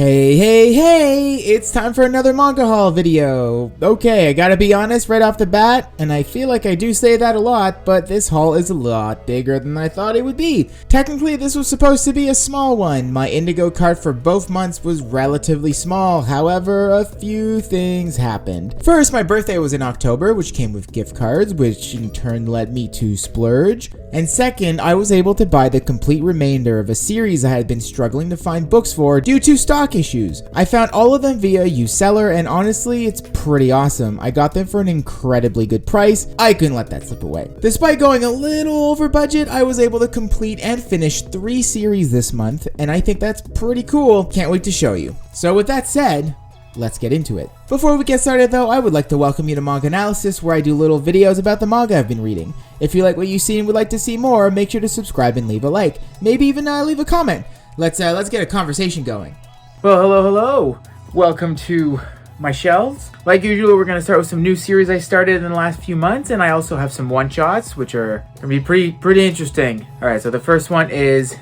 Hey, it's time for another Manga Haul video. Okay, I gotta be honest right off the bat, and I feel like I do say that a lot, but this haul is a lot bigger than I thought it would be. Technically, this was supposed to be a small one. My Indigo cart for both months was relatively small, however, a few things happened. First, my birthday was in October, which came with gift cards, which in turn led me to splurge. And second, I was able to buy the complete remainder of a series I had been struggling to find books for due to stock issues. I found all of them via uSeller, and honestly, it's pretty awesome. I got them for an incredibly good price. I couldn't let that slip away. Despite going a little over budget, I was able to complete and finish 3 series this month, and I think that's pretty cool. Can't wait to show you. So with that said, let's get into it. Before we get started though, I would like to welcome you to MangAnalysis, where I do little videos about the manga I've been reading. If you like what you see and would like to see more, make sure to subscribe and leave a like. Maybe even leave a comment. Let's get a conversation going. Well, hello. Welcome to my shelves. Like usual, we're gonna start with some new series I started in the last few months, and I also have some one-shots, which are gonna be pretty interesting. All right, so the first one is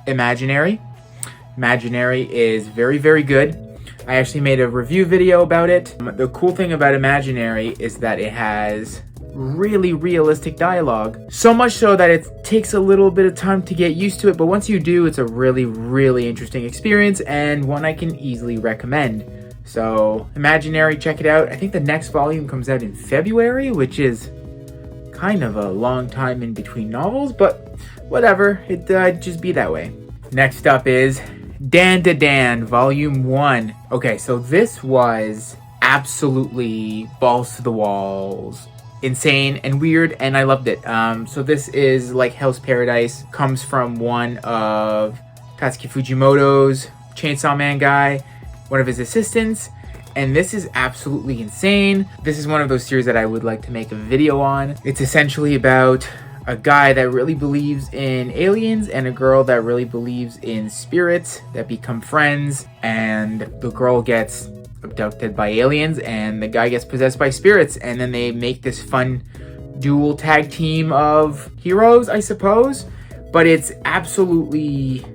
Imaginary. Imaginary is very good. I actually made a review video about it. The cool thing about Imaginary is that it has really realistic dialogue. So much so that it takes a little bit of time to get used to it, but once you do, it's a really interesting experience and one I can easily recommend. So Imaginary, check it out. I think the next volume comes out in February, which is kind of a long time in between novels, but whatever, it just be that way. Next up is Dan to Dan, Volume 1. Okay, so this was absolutely balls to the walls, insane and weird, and I loved it. So this is like Hell's Paradise, comes from one of Tatsuki Fujimoto's Chainsaw Man guy, one of his assistants, and this is absolutely insane. This is one of those series that I would like to make a video on. It's essentially about a guy that really believes in aliens and a girl that really believes in spirits that become friends, and the girl gets abducted by aliens and the guy gets possessed by spirits, and then they make this fun dual tag team of heroes, I suppose. But it's absolutely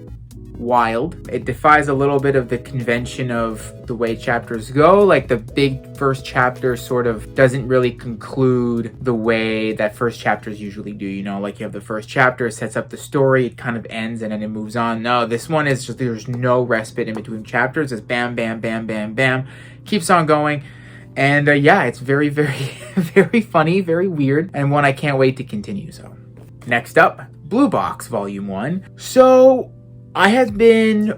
wild. It defies a little bit of the convention of the way chapters go. Like the big first chapter sort of doesn't really conclude the way that first chapters usually do. You know, like you have the first chapter, sets up the story, it kind of ends and then it moves on. No, this one is just, there's no respite in between chapters. It's bam, keeps on going. And yeah, it's very funny, very weird, and one I can't wait to continue. So next up, Blue Box Volume 1. So I have been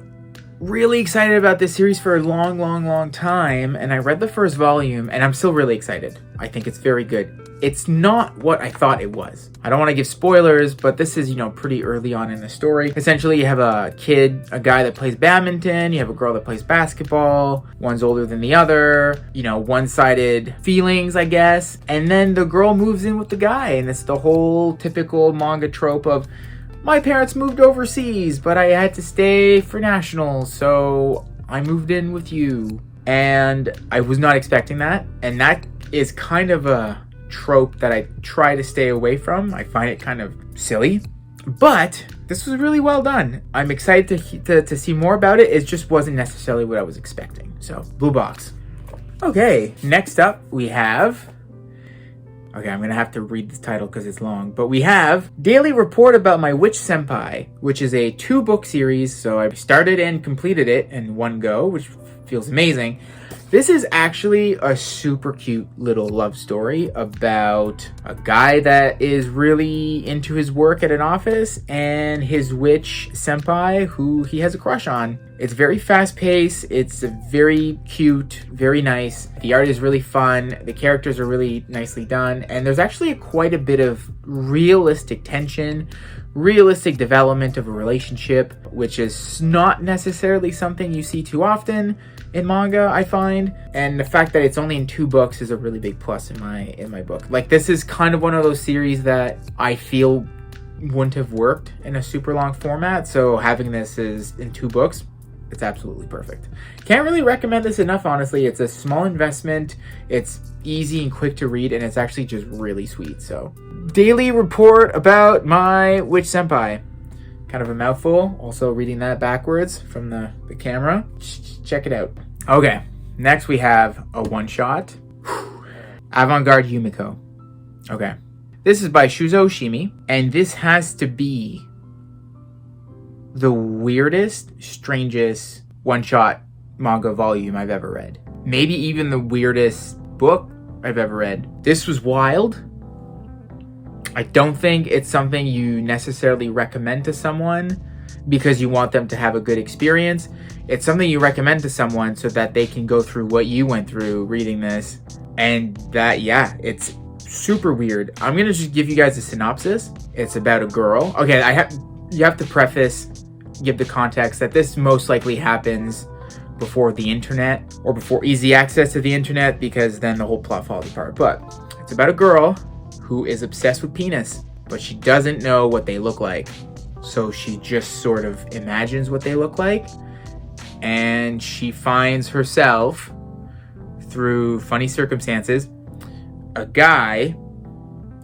really excited about this series for a long time, and I read the first volume and I'm still really excited. I think it's very good. It's not what I thought it was. I don't want to give spoilers, but this is, pretty early on in the story. Essentially, you have a guy that plays badminton, you have a girl that plays basketball, one's older than the other, one-sided feelings, I guess. And then the girl moves in with the guy, and it's the whole typical manga trope of, my parents moved overseas, but I had to stay for nationals, so I moved in with you. And I was not expecting that, and that is kind of a trope that I try to stay away from. I find it kind of silly, but this was really well done. I'm excited to see more about it. It just wasn't necessarily what I was expecting. So, Blue Box. Okay, next up we have... Okay, I'm going to have to read this title because it's long. But we have Daily Report About My Witch Senpai, which is a 2-book series. So I started and completed it in one go, which feels amazing. This is actually a super cute little love story about a guy that is really into his work at an office and his witch senpai who he has a crush on. It's very fast-paced, it's very cute, very nice. The art is really fun, the characters are really nicely done, and there's actually quite a bit of realistic tension, realistic development of a relationship, which is not necessarily something you see too often in manga, I find. And the fact that it's only in 2 books is a really big plus in my book. Like, this is kind of one of those series that I feel wouldn't have worked in a super long format, so having this is in 2 books, it's absolutely perfect. Can't really recommend this enough, honestly. It's a small investment, it's easy and quick to read, and it's actually just really sweet. So, Daily Report About My Witch Senpai. kind of a mouthful. Also reading that backwards from the camera. Check it out. Okay, next we have a one-shot. Avant-Garde Yumiko. Okay. This is by Shuzo Oshimi, and this has to be the weirdest, strangest one-shot manga volume I've ever read. Maybe even the weirdest book I've ever read. This was wild. I don't think it's something you necessarily recommend to someone because you want them to have a good experience. It's something you recommend to someone so that they can go through what you went through reading this. And that, yeah, it's super weird. I'm gonna just give you guys a synopsis. It's about a girl. Okay, you have to give the context that this most likely happens before the internet or before easy access to the internet, because then the whole plot falls apart. But it's about a girl who is obsessed with penis, but she doesn't know what they look like. So she just sort of imagines what they look like, and she finds herself, through funny circumstances, a guy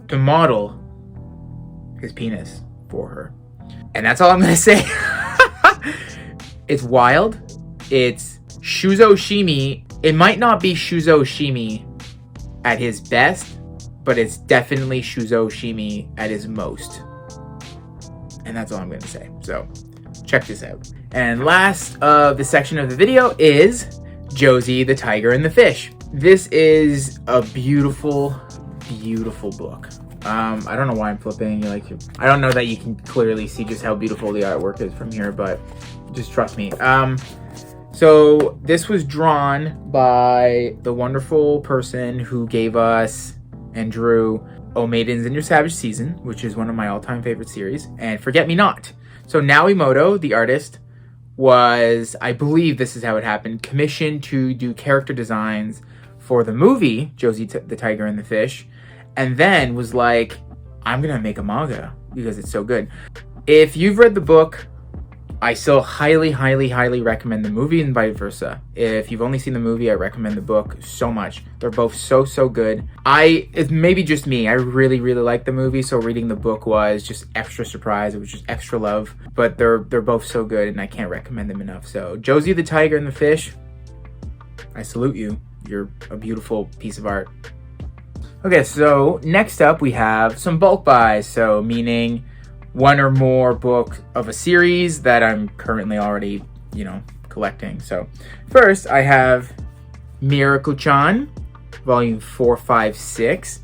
to model his penis for her. And that's all I'm gonna say. It's wild. It's Shuzo Oshimi. It might not be Shuzo Oshimi at his best, but it's definitely Shuzo Oshimi at his most. And that's all I'm gonna say. So check this out. And last of the section of the video is Josie, the Tiger and the Fish. This is a beautiful, beautiful book. I don't know why I'm flipping. I don't know that you can clearly see just how beautiful the artwork is from here, but just trust me. So this was drawn by the wonderful person who gave us and drew O Maidens in Your Savage Season, which is one of my all-time favorite series, and Forget Me Not. So Naoimoto, the artist, was, I believe this is how it happened, commissioned to do character designs for the movie Josie the Tiger and the Fish, and then was like, I'm gonna make a manga because it's so good. If you've read the book, I still highly, highly, highly recommend the movie, and vice versa. If you've only seen the movie, I recommend the book so much. They're both so, so good. It's maybe just me. I really, really like the movie, so reading the book was just extra surprise. It was just extra love. But they're both so good, and I can't recommend them enough. So Josie the Tiger and the Fish, I salute you. You're a beautiful piece of art. Okay, so next up we have some bulk buys. So meaning one or more book of a series that I'm currently already, collecting. So first I have Miracle-chan, volume 456.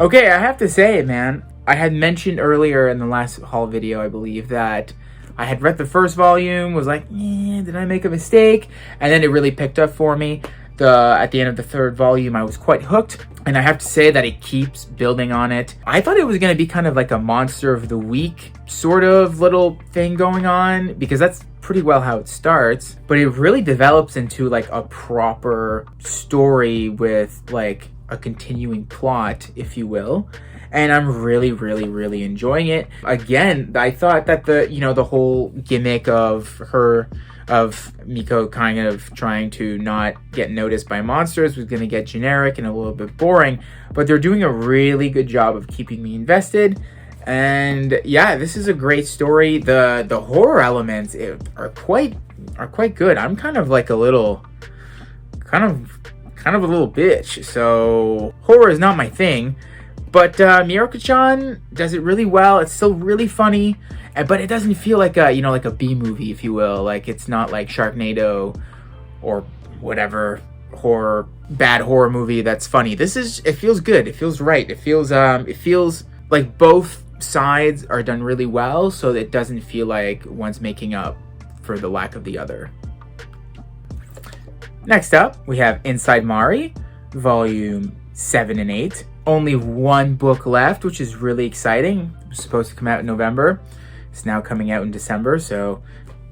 Okay, I have to say, man, I had mentioned earlier in the last haul video, I believe, that I had read the first volume, was like, did I make a mistake? And then it really picked up for me. At the end of the third volume, I was quite hooked, and I have to say that it keeps building on it. I thought it was going to be kind of like a monster of the week sort of little thing going on, because that's pretty well how it starts, but it really develops into like a proper story with like a continuing plot, if you will. And I'm really, really, really enjoying it. Again, I thought that the whole gimmick of Miko kind of trying to not get noticed by monsters was going to get generic and a little bit boring, but they're doing a really good job of keeping me invested. And yeah, this is a great story. The horror elements are quite good. I'm kind of like a little bitch, so horror is not my thing. But Miracle-chan does it really well. It's still really funny, but it doesn't feel like a B movie, if you will. Like, it's not like Sharknado or whatever bad horror movie that's funny. It feels good. It feels right. It feels like both sides are done really well, so it doesn't feel like one's making up for the lack of the other. Next up, we have Inside Mari, volume 7 and 8. Only one book left, which is really exciting. It was supposed to come out in November. It's now coming out in December, so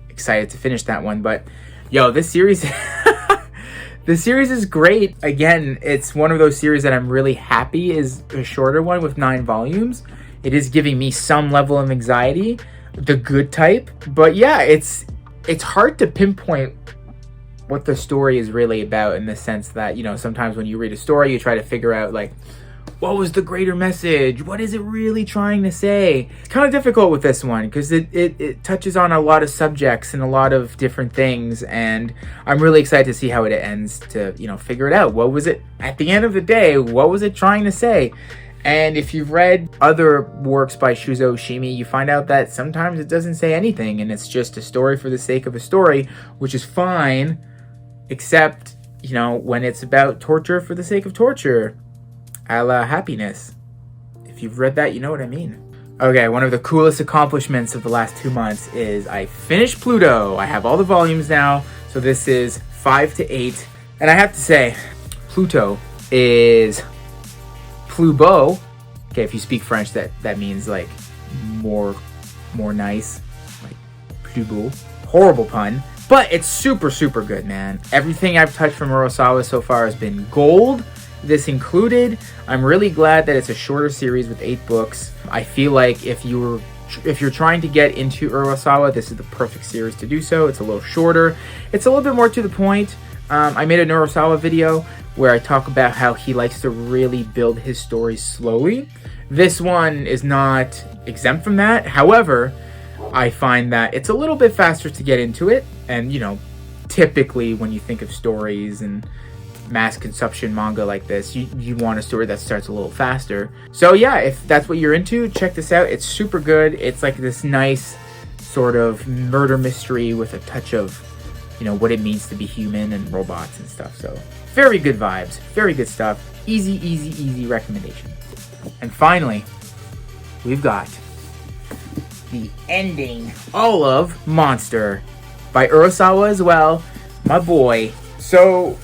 excited to finish that one. But yo, this series this series is great. Again, it's one of those series that I'm really happy is a shorter one with 9 volumes. It is giving me some level of anxiety, the good type. But yeah, it's hard to pinpoint what the story is really about, in the sense that, sometimes when you read a story, you try to figure out like What was the greater message? What is it really trying to say? It's kind of difficult with this one because it touches on a lot of subjects and a lot of different things, and I'm really excited to see how it ends, to, you know, figure it out. What was it, at the end of the day, what was it trying to say? And if you've read other works by Shuzo Oshimi, you find out that sometimes it doesn't say anything and it's just a story for the sake of a story, which is fine, except, you know, when it's about torture for the sake of torture. A la Happiness. If you've read that, you know what I mean. Okay, one of the coolest accomplishments of the last 2 months is I finished Pluto. I have all the volumes now, so this is 5 to 8. And I have to say, Pluto is Plubeau. Okay, if you speak French, that means like more nice. Like Plubeau. Horrible pun. But it's super, super good, man. Everything I've touched from Urasawa so far has been gold. This included. I'm really glad that it's a shorter series with 8 books. I feel like if you're trying to get into Urasawa, this is the perfect series to do so. It's a little shorter. It's a little bit more to the point. I made an Urasawa video where I talk about how he likes to really build his stories slowly. This one is not exempt from that. However, I find that it's a little bit faster to get into it. And, you know, typically when you think of stories and mass consumption manga like this, you want a story that starts a little faster. So yeah, if that's what you're into, check this out. It's super good. It's like this nice sort of murder mystery with a touch of, you know, what it means to be human and robots and stuff. So very good vibes, very good stuff. Easy recommendation. And finally, we've got the ending, all of Monster by Urasawa as well, my boy. So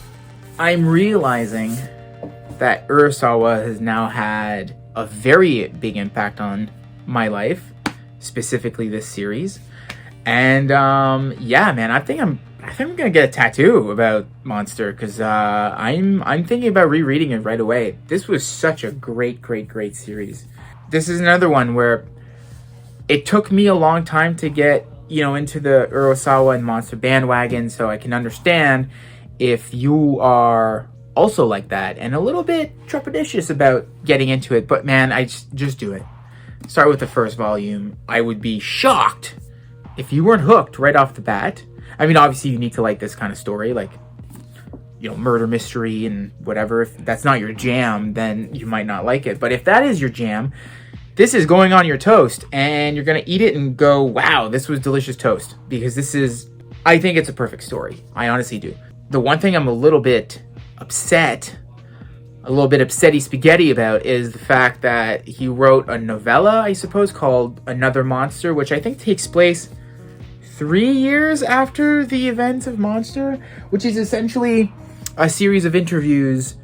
I'm realizing that Urasawa has now had a very big impact on my life, specifically this series. And yeah, man, I think I'm gonna get a tattoo about Monster, because I'm thinking about rereading it right away. This was such a great series. This is another one where it took me a long time to get, you know, into the Urasawa and Monster bandwagon, so I can understand if you are also like that and a little bit trepidatious about getting into it. But man, I just do it. Start with the first volume. I would be shocked if you weren't hooked right off the bat. I mean, obviously you need to like this kind of story, like, you know, murder mystery and whatever. If that's not your jam, then you might not like it. But if that is your jam, this is going on your toast, and you're going to eat it and go, wow, this was delicious toast. Because this is, I think it's a perfect story. I honestly do. The one thing I'm a little bit upsetty spaghetti about is the fact that he wrote a novella, I suppose, called Another Monster, which I think takes place 3 years after the events of Monster, which is essentially a series of interviews,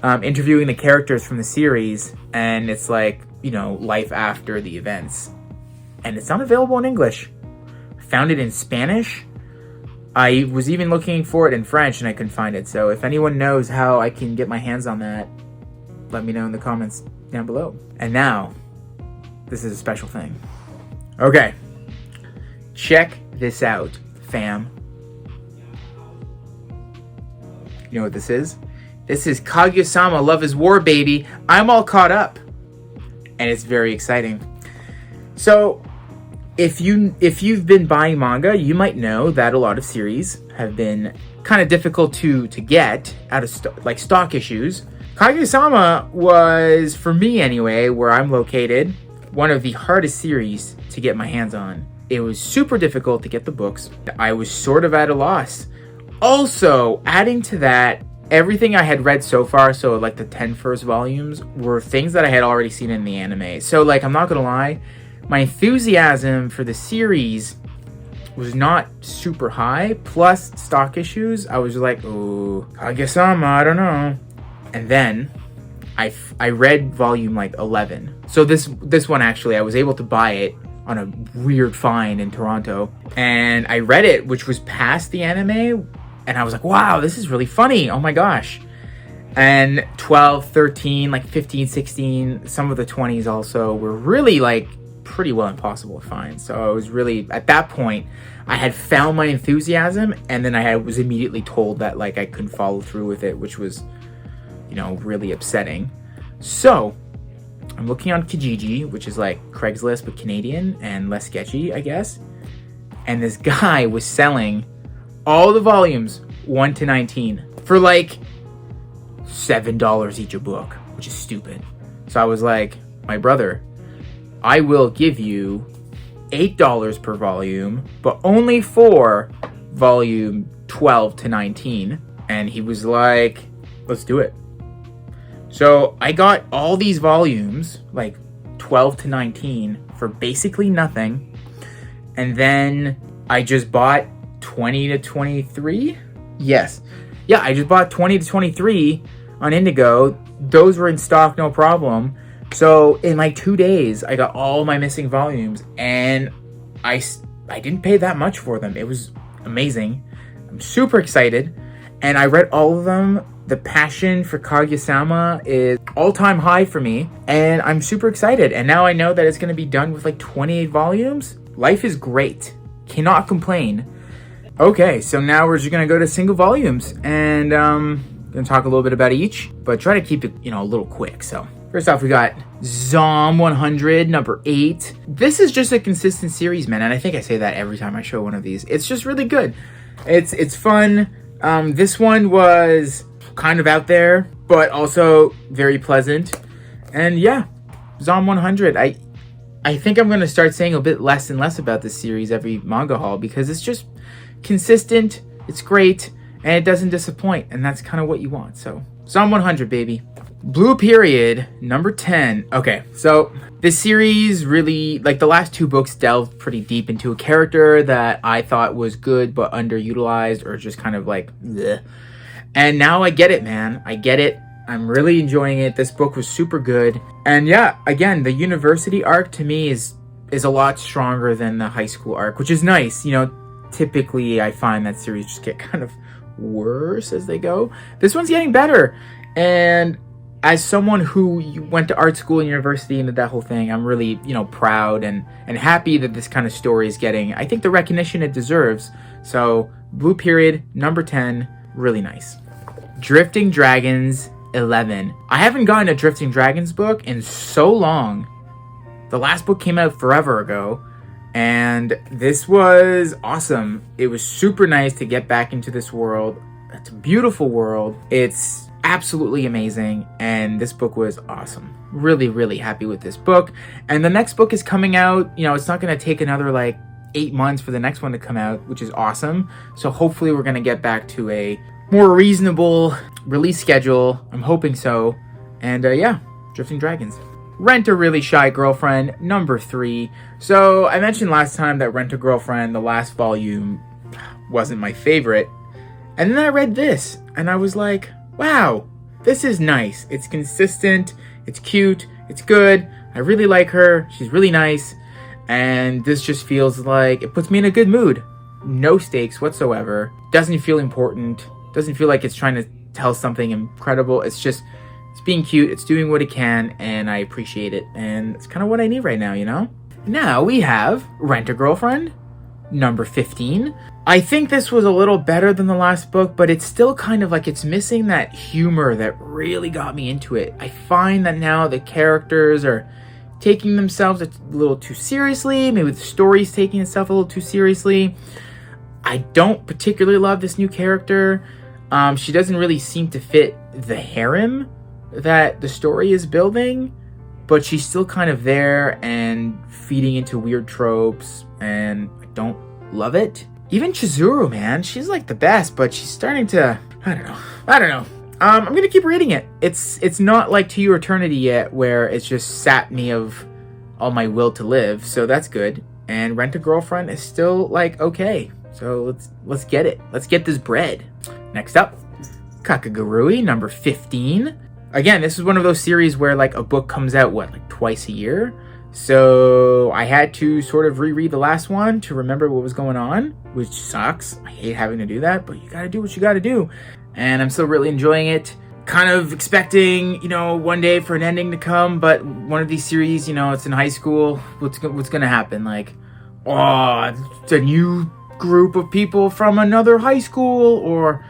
interviewing the characters from the series, and it's like, you know, life after the events. And it's not available in English. I found it in Spanish. I was even looking for it in French and I couldn't find it. So if anyone knows how I can get my hands on that, let me know in the comments down below. And now, this is a special thing. Okay. Check this out, fam. You know what this is? This is Kaguya-sama Love is War, baby. I'm all caught up. And it's very exciting. So, if you've been buying manga, you might know that a lot of series have been kind of difficult to get out of stock issues. Kaguya-sama was, for me anyway, where I'm located, one of the hardest series to get my hands on. It was super difficult to get the books. I was sort of at a loss. Also, adding to that, everything I had read so far, so like the 10 first volumes, were things that I had already seen in the anime. So like, I'm not gonna lie, my enthusiasm for the series was not super high. Plus stock issues, I was like, oh, Kaguya-sama, I don't know. And then I read volume like 11. So this one actually, I was able to buy it on a weird find in Toronto. And I read it, which was past the anime. And I was like, wow, this is really funny. Oh my gosh. And 12, 13, like 15, 16, some of the 20s also were really like pretty well impossible to find. So I was really, at that point, I had found my enthusiasm, and then I was immediately told that like I couldn't follow through with it, which was, you know, really upsetting. So, I'm looking on Kijiji, which is like Craigslist but Canadian and less sketchy, I guess. And this guy was selling all the volumes 1 to 19 for like $7 each a book, which is stupid. So I was like, my brother, I will give you $8 per volume, but only for volume 12 to 19. And he was like, let's do it. So I got all these volumes, like 12 to 19, for basically nothing. And then I just bought 20 to 23. Yes. Yeah, I just bought 20 to 23 on Indigo. Those were in stock, no problem. So in like 2 days, I got all my missing volumes, and I didn't pay that much for them. It was amazing. I'm super excited, and I read all of them. The passion for Kaguya-sama is all-time high for me, and I'm super excited. And now I know that it's going to be done with like 28 volumes. Life is great. Cannot complain. Okay, so now we're just going to go to single volumes, and going to talk a little bit about each, but try to keep it, a little quick. So first off, we got Zom 100, number 8. This is just a consistent series, man, and I think I say that every time I show one of these. It's just really good. It's fun. This one was kind of out there, but also very pleasant. And yeah, Zom 100. I think I'm going to start saying a bit less and less about this series every manga haul, because it's just consistent, it's great, and it doesn't disappoint, and that's kind of what you want. So Zom 100, baby. Blue Period, number 10. Okay, so this series really, like the last 2 books, delved pretty deep into a character that I thought was good but underutilized, or just kind of like bleh. And now I get it, man. I get it. I'm really enjoying it. This book was super good. And yeah, again, the university arc to me is a lot stronger than the high school arc, which is nice. Typically I find that series just get kind of worse as they go. This one's getting better. And as someone who went to art school and university and did that whole thing, I'm really, proud and happy that this kind of story is getting, I think, the recognition it deserves. So Blue Period, number 10, really nice. Drifting Dragons 11. I haven't gotten a Drifting Dragons book in so long. The last book came out forever ago, and this was awesome. It was super nice to get back into this world. It's a beautiful world. It's absolutely amazing, and this book was awesome. Really, really happy with this book. And the next book is coming out. It's not going to take another 8 months for the next one to come out, which is awesome. So hopefully we're going to get back to a more reasonable release schedule. I'm hoping so. And yeah, Drifting Dragons. Rent a Really Shy Girlfriend, number 3. So I mentioned last time that Rent a Girlfriend, the last volume, wasn't my favorite. And then I read this, and I was like, wow, this is nice. It's consistent, it's cute, it's good. I really like her. She's really nice. And this just feels like it puts me in a good mood. No stakes whatsoever. Doesn't feel important. Doesn't feel like it's trying to tell something incredible. It's being cute. It's doing what it can, and I appreciate it. And it's kind of what I need right now, Now we have Rent a Girlfriend, number 15. I think this was a little better than the last book, but it's still kind of like it's missing that humor that really got me into it. I find that now the characters are taking themselves a little too seriously. Maybe the story's taking itself a little too seriously. I don't particularly love this new character. She doesn't really seem to fit the harem that the story is building, but she's still kind of there and feeding into weird tropes, and I don't love it. Even Chizuru, man, she's like the best, but she's starting to, I don't know. I'm gonna keep reading it. It's not like To Your Eternity yet, where it's just sapped me of all my will to live, so that's good. And Rent a Girlfriend is still okay. So let's get it. Let's get this bread. Next up, Kakagurui, number 15. Again, this is one of those series where a book comes out, twice a year? So I had to sort of reread the last one to remember what was going on, which sucks. I hate having to do that, but you gotta do what you gotta do. And I'm still really enjoying it. Kind of expecting, one day for an ending to come, but one of these series, it's in high school. What's gonna happen? It's a new group of people from another high school, or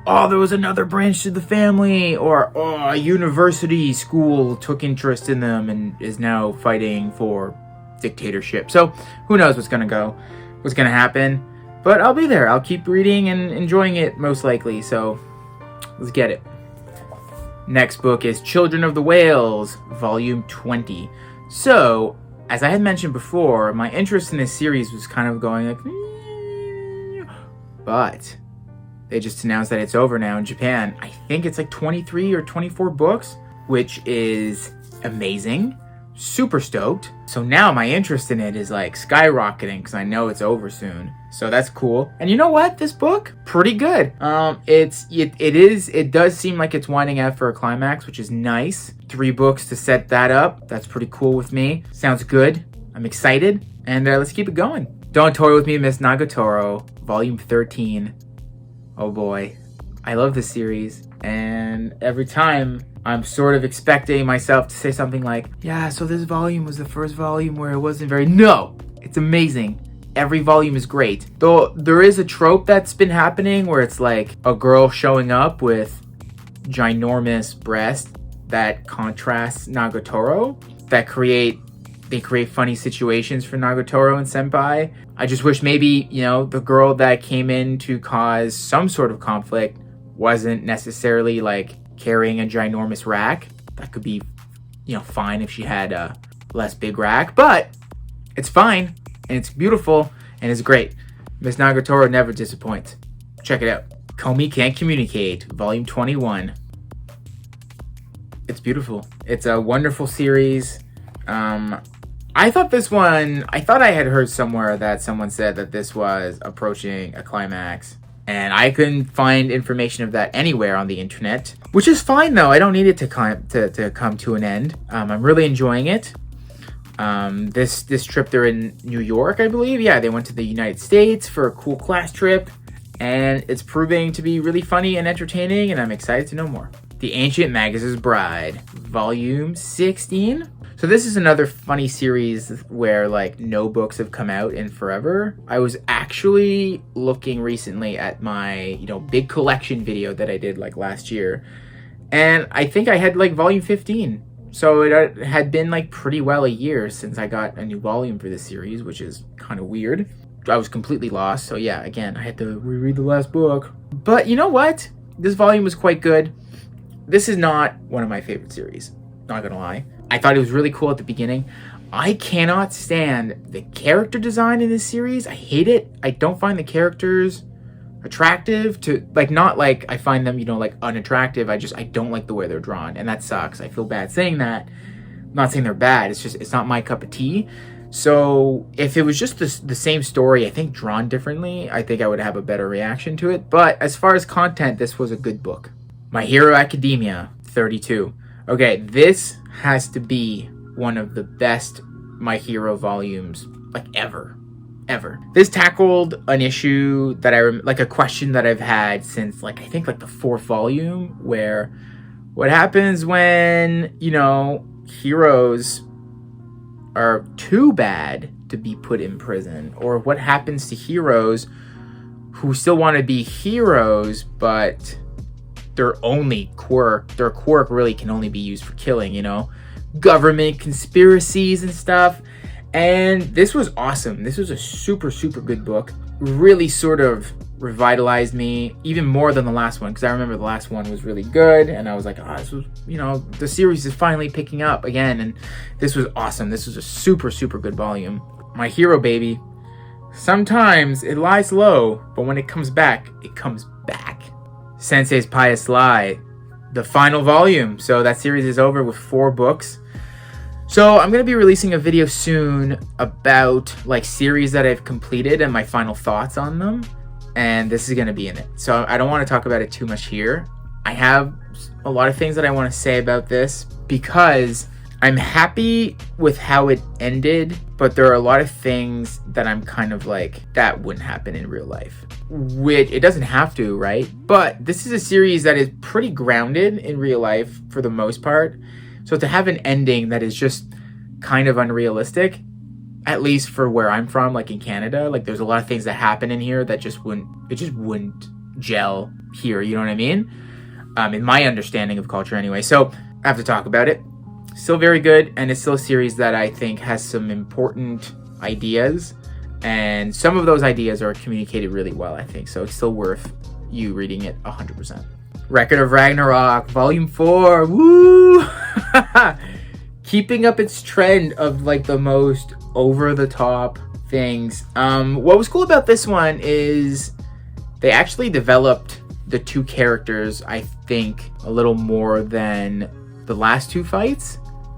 oh, there was another branch to the family, or oh, a university school took interest in them and is now fighting for dictatorship. So who knows what's gonna happen, but I'll be there. I'll keep reading and enjoying it most likely, so let's get it. Next book is Children of the Whales, Volume 20. So, as I had mentioned before, my interest in this series was kind of going like, but they just announced that it's over now in Japan. I think it's like 23 or 24 books, which is amazing. Super stoked. So now my interest in it is like skyrocketing because I know it's over soon. So that's cool. And you know what? This book, pretty good. It does seem like it's winding out for a climax, which is nice. 3 books to set that up. That's pretty cool with me. Sounds good. I'm excited. And let's keep it going. Don't Toy With Me, Miss Nagatoro, Volume 13. Oh boy. I love this series. And every time I'm sort of expecting myself to say something like, yeah, so this volume was the first volume where it wasn't very... No! It's amazing. Every volume is great. Though there is a trope that's been happening where it's like a girl showing up with ginormous breasts that contrasts Nagatoro, that create funny situations for Nagatoro and Senpai. I just wish maybe, the girl that came in to cause some sort of conflict wasn't necessarily like carrying a ginormous rack. That could be, fine if she had a less big rack, but it's fine and it's beautiful and it's great. Miss Nagatoro never disappoints. Check it out. Komi Can't Communicate, Volume 21. It's beautiful. It's a wonderful series. I thought I had heard somewhere that someone said that this was approaching a climax. And I couldn't find information of that anywhere on the internet, which is fine though. I don't need it to come to an end. I'm really enjoying it. This trip, they're in New York, I believe. Yeah, they went to the United States for a cool class trip, and it's proving to be really funny and entertaining, and I'm excited to know more. The Ancient Magus' Bride, Volume 16. So this is another funny series where like no books have come out in forever. I was actually looking recently at my, big collection video that I did like last year. And I think I had like volume 15. So it had been like pretty well a year since I got a new volume for this series, which is kind of weird. I was completely lost. So yeah, again, I had to reread the last book. But you know what? This volume was quite good. This is not one of my favorite series, not gonna lie. I thought it was really cool at the beginning. I cannot stand the character design in this series. I hate it. I don't find the characters attractive to, like, not like I find them, like unattractive. I don't like the way they're drawn, and that sucks. I feel bad saying that. I'm not saying they're bad. It's just, it's not my cup of tea. So if it was just the same story, I think drawn differently, I think I would have a better reaction to it. But as far as content, this was a good book. My Hero Academia, 32. Okay, this has to be one of the best My Hero volumes, like ever. This tackled an issue that like a question that I've had since like, I think like the 4th volume, where what happens when, heroes are too bad to be put in prison, or what happens to heroes who still want to be heroes, but their quirk really can only be used for killing, government conspiracies and stuff. And this was awesome. This was a super, super good book. Really sort of revitalized me even more than the last one, because I remember the last one was really good and I was like, this was, the series is finally picking up again, and this was awesome. This was a super, super good volume. My Hero baby. Sometimes it lies low, but when it comes back, it comes back. Sensei's Pious Lie, the final volume. So that series is over with 4 books. So I'm going to be releasing a video soon about like series that I've completed and my final thoughts on them. And this is going to be in it. So I don't want to talk about it too much here. I have a lot of things that I want to say about this because I'm happy with how it ended, but there are a lot of things that I'm kind of like, that wouldn't happen in real life. Which it doesn't have to, right? But this is a series that is pretty grounded in real life for the most part. So to have an ending that is just kind of unrealistic, at least for where I'm from, like in Canada, like there's a lot of things that happen in here that just wouldn't gel here, you know what I mean? In my understanding of culture anyway. So I have to talk about it. Still very good, and it's still a series that I think has some important ideas, and some of those ideas are communicated really well, I think. So it's still worth you reading it 100%. Record of Ragnarok, Volume 4. Woo! Keeping up its trend of like the most over-the-top things. What was cool about this one is they actually developed the two characters, I think, a little more than the last two fights,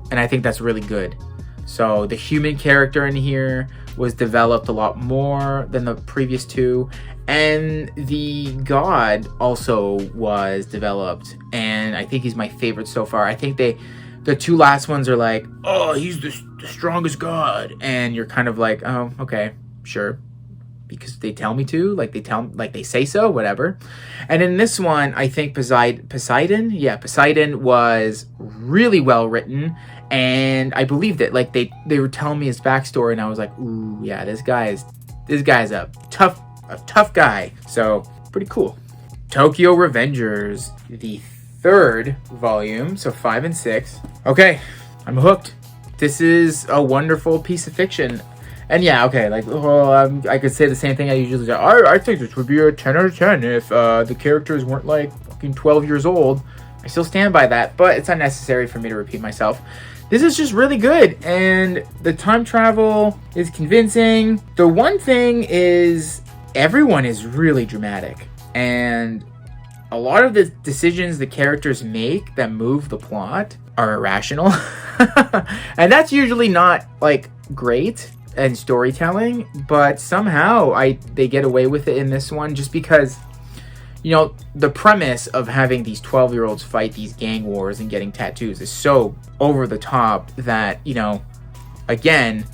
and I think that's really good. So the human character in here was developed a lot more than the previous two, and the god also was developed, and I think he's my favorite so far. I think the two last ones are like, oh, he's the strongest god, and you're kind of like, oh, okay, sure, because they tell me to, like they say so, whatever. And in this one, I think Poseidon was really well written, and I believed it. Like they were telling me his backstory, and I was like, ooh, yeah, this guy's a tough guy. So pretty cool. Tokyo Revengers, the third volume, so 5 and 6. Okay, I'm hooked. This is a wonderful piece of fiction. And yeah, okay, like, I could say the same thing I usually say. I think this would be a 10 out of 10 if the characters weren't like fucking 12 years old. I still stand by that, but it's unnecessary for me to repeat myself. This is just really good, and the time travel is convincing. The one thing is, everyone is really dramatic, and a lot of the decisions the characters make that move the plot are irrational. And that's usually not, like, great and storytelling, but somehow they get away with it in this one, just because, you know, the premise of having these 12-year-olds fight these gang wars and getting tattoos is so over the top that, you know, again,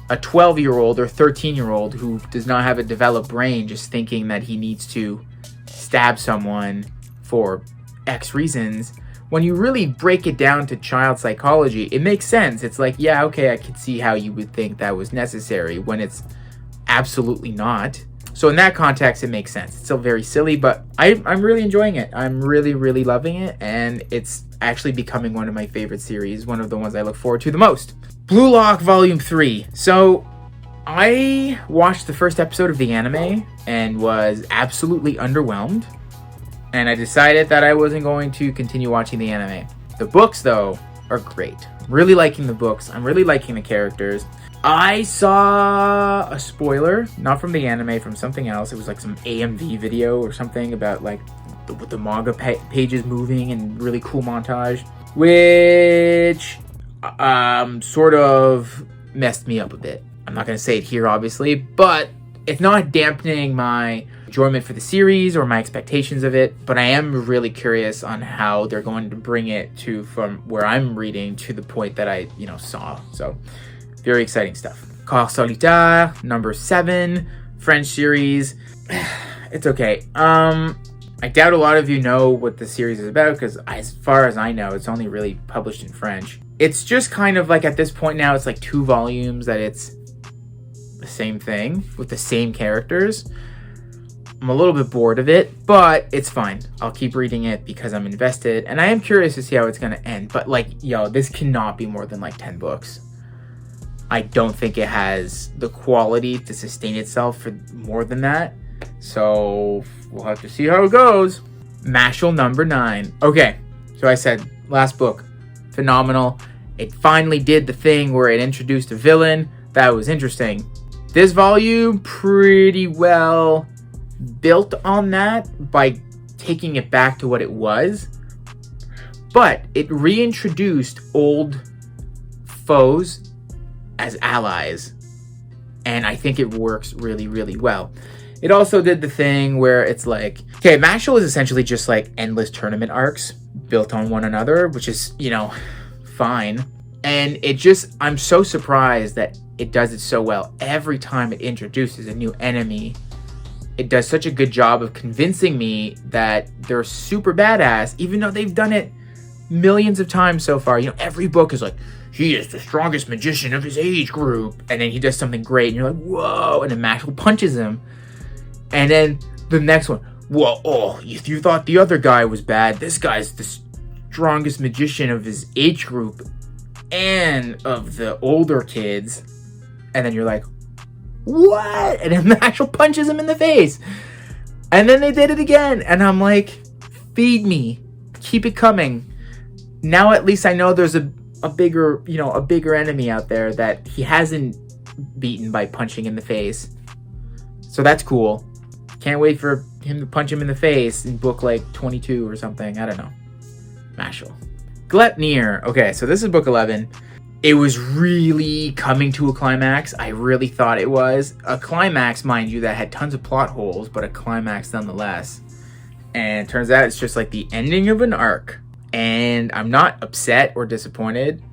a 12-year-old or 13-year-old who does not have a developed brain just thinking that he needs to stab someone for X reasons, when you really break it down to child psychology, it makes sense. It's like, yeah, okay, I could see how you would think that was necessary when it's absolutely not. So in that context, it makes sense. It's still very silly, but I'm really enjoying it. I'm really, really loving it, and it's actually becoming one of my favorite series, one of the ones I look forward to the most. Blue Lock Volume 3. So I watched the first episode of the anime and was absolutely underwhelmed, and I decided that I wasn't going to continue watching the anime. The books, though, are great. I'm really liking the books. I'm really liking the characters. I saw a spoiler, not from the anime, from something else. It was like some AMV video or something about like with the manga pages moving and really cool montage, which sort of messed me up a bit. I'm not going to say it here, obviously, but it's not dampening my enjoyment for the series or my expectations of it, but I am really curious on how they're going to bring it to from where I'm reading to the point that I, saw. So very exciting stuff. Corps Solitaire, number 7, French series. It's okay. I doubt a lot of you know what the series is about, because as far as I know, it's only really published in French. It's just kind of like, at this point now, it's like 2 volumes that it's the same thing with the same characters. I'm a little bit bored of it, but it's fine. I'll keep reading it because I'm invested, and I am curious to see how it's going to end. But this cannot be more than like 10 books. I don't think it has the quality to sustain itself for more than that. So we'll have to see how it goes. Mashal number 9. Okay, so I said last book, phenomenal. It finally did the thing where it introduced a villain. That was interesting. This volume pretty well built on that by taking it back to what it was. But it reintroduced old foes as allies, and I think it works really, really well. It also did the thing where it's like, okay, Mashal is essentially just like endless tournament arcs built on one another, which is, fine. And I'm so surprised that it does it so well. Every time it introduces a new enemy, it does such a good job of convincing me that they're super badass, even though they've done it millions of times so far. Every book is like, he is the strongest magician of his age group, and then he does something great, and you're like, whoa, and then Mashal punches him. And then the next one, well, oh, if you thought the other guy was bad, this guy's the strongest magician of his age group and of the older kids. And then you're like, what? And then the actual punches him in the face. And then they did it again. And I'm like, feed me. Keep it coming. Now at least I know there's a bigger, a bigger enemy out there that he hasn't beaten by punching in the face. So that's cool. Can't wait for him to punch him in the face in book like 22 or something. I don't know. Mashal. Gleipnir. Okay, so this is book 11. It was really coming to a climax. I really thought it was. A climax, mind you, that had tons of plot holes, but a climax nonetheless. And it turns out it's just like the ending of an arc. And I'm not upset or disappointed,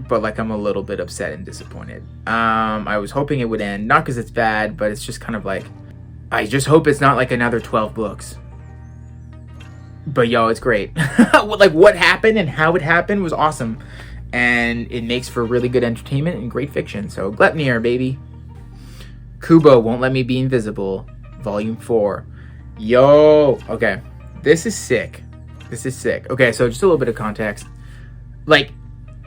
but like I'm a little bit upset and disappointed. I was hoping it would end, not because it's bad, but it's just kind of like, I just hope it's not like another 12 books. But yo, it's great. Like what happened and how it happened was awesome. And it makes for really good entertainment and great fiction. So Gleipnir, baby. Kubo Won't Let Me Be Invisible, Volume 4. Yo, okay. This is sick. This is sick. Okay, so just a little bit of context. Like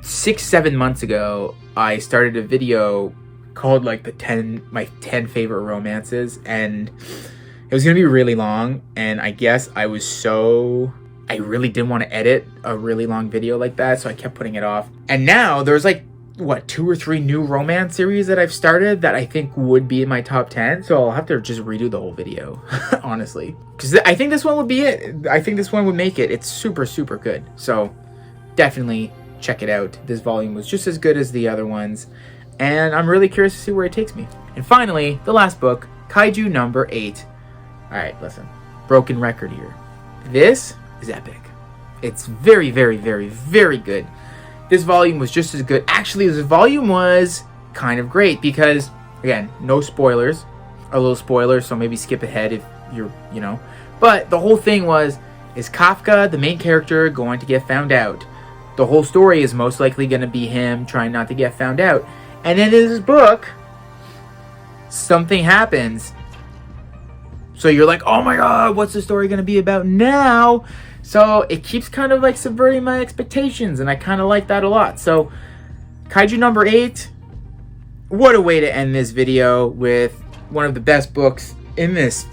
6-7 months ago, I started a video called like my 10 favorite romances, and it was gonna be really long, and I guess I really didn't want to edit a really long video like that, so I kept putting it off. And now there's like, what, 2 or 3 new romance series that I've started that I think would be in my top 10, so I'll have to just redo the whole video, honestly. Because I think this one would be it. I think this one would make it. It's super, super good. So definitely check it out. This volume was just as good as the other ones, and I'm really curious to see where it takes me. And finally, the last book, Kaiju number 8. Alright, listen. Broken record here. This is epic. It's very, very, very, very good. This volume was just as good. Actually, this volume was kind of great because, again, no spoilers. A little spoiler, so maybe skip ahead if you're, But the whole thing is Kafka, the main character, going to get found out? The whole story is most likely going to be him trying not to get found out. And in this book, something happens. So you're like, oh my god, what's the story going to be about now? So it keeps kind of like subverting my expectations, and I kind of like that a lot. So Kaiju number 8, what a way to end this video with one of the best books in this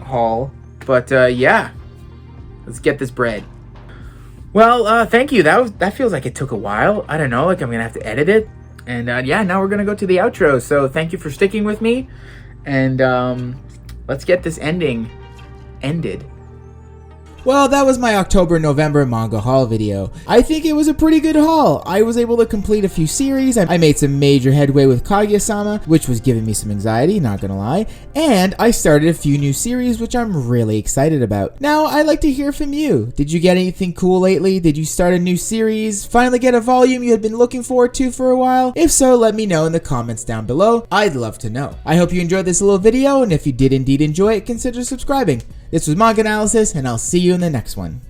haul. But yeah, let's get this bread. Well, thank you. That feels like it took a while. I don't know, like I'm going to have to edit it. And yeah, now we're going to go to the outro. So thank you for sticking with me. And let's get this ending ended. Well, that was my October-November manga haul video. I think it was a pretty good haul. I was able to complete a few series. I made some major headway with Kaguya-sama, which was giving me some anxiety, not gonna lie. And I started a few new series, which I'm really excited about. Now, I'd like to hear from you. Did you get anything cool lately? Did you start a new series? Finally get a volume you had been looking forward to for a while? If so, let me know in the comments down below. I'd love to know. I hope you enjoyed this little video, and if you did indeed enjoy it, consider subscribing. This was MangAnalysis, and I'll see you in the next one.